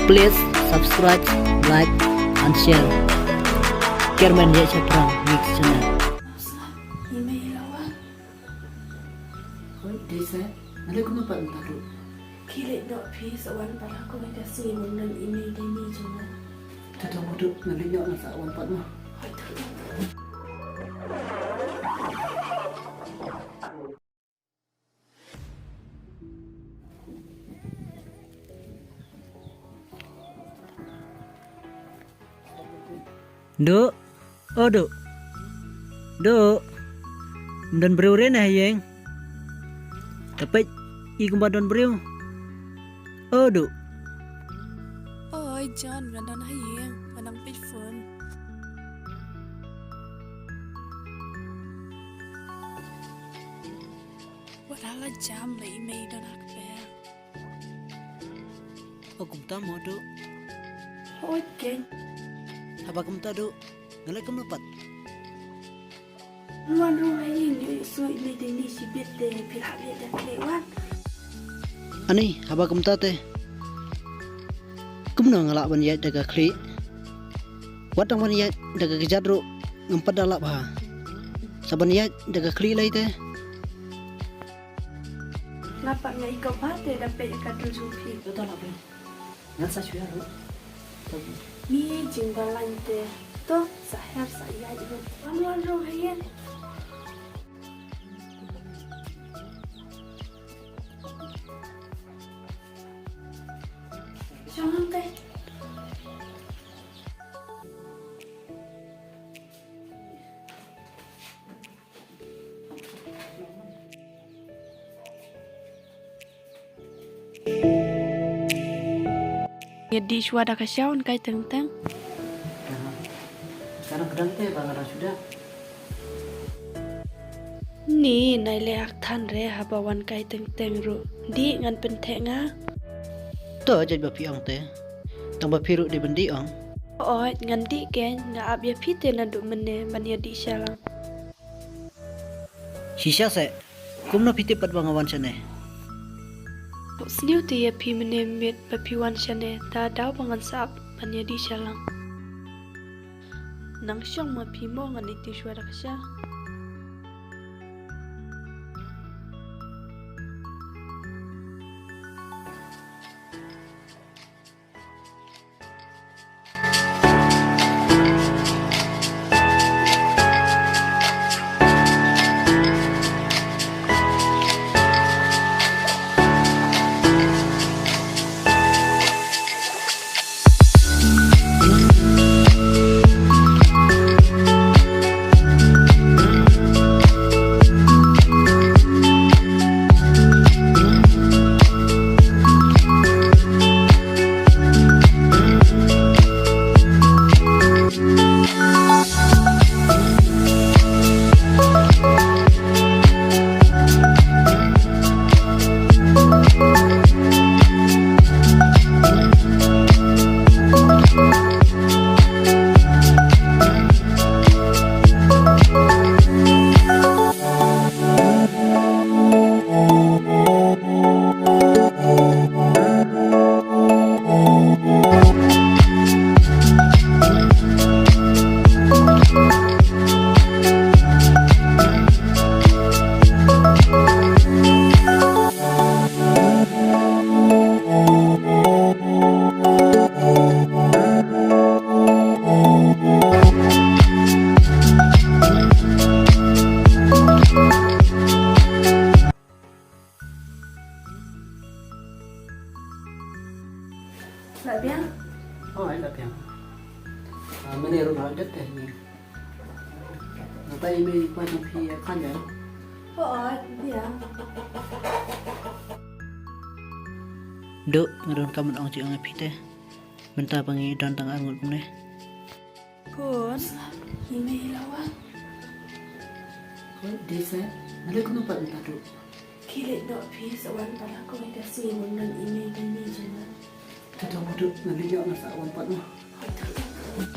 Please subscribe, like, and share. Kerman ya Chaprang Mix Channel. Email lawa. Hoi, desa. Nale kuno pa ntaru. Kile no pi sawan para ko may kasi mo nan email din ni Juna. Tato mo do nale yo na sa awan pa mo. Hoy, Duk, oh duk, duk, dan beriu rena yang, tapi ikumba don beriu, oh duk, Ôi John, gần hay hiền, và đang biết phun. What are the jam lấy mày đó nạc bè? oh kumta mo duk, Ôi keng, apa kumta duk, ngalai kum lepat, luôn luôn hay hiền như suy mày đến đi chỉ biết để phải hạ biết để lệ quan. ani apa kumta te, kumno ngalak ban ya daga kli, watang ban ya daga kejadru, ngempat dalap ha, saban ya daga kli lay te. Ngapa ngai kau bate dapat ikat tujuh pi? Tato la pe. Ngan sa shua ro. Mi jinggalan te, to sahar saya itu. Luôn luôn hay hiền. Jangan teh. Jadi suara kasyawan kai tentang Sekarang kedang te bangara sudah. ni nai leak than re habawan kai tentang ru di ngan pentenga To aja bapi ang te, tang bapi ru di bendi ang. oi ngan di gen nga ab ya pite na du mene man ya di shalang Sisa se, kumno piti pat bangawan sene. sniu te ya pi mene met papiwan shane ta daw bangan sap man ya di shalang nang syong ma pi mo ngan iti suara kasya lại biết Oh, ai la pe. Mene ro na det te ni. Na tai me pa na pi kan ya. oi dia Duk ngadon kamun ang ci ang pite. Menta pangi dan tang angut kumne. pun email lawa Hoi, desa. Nale kuno pa ntaru. kile no pi sawan para ko may kasi mo nan email din ni Juna. Tato mo do nale yo na sa awan pa mo. Hoy,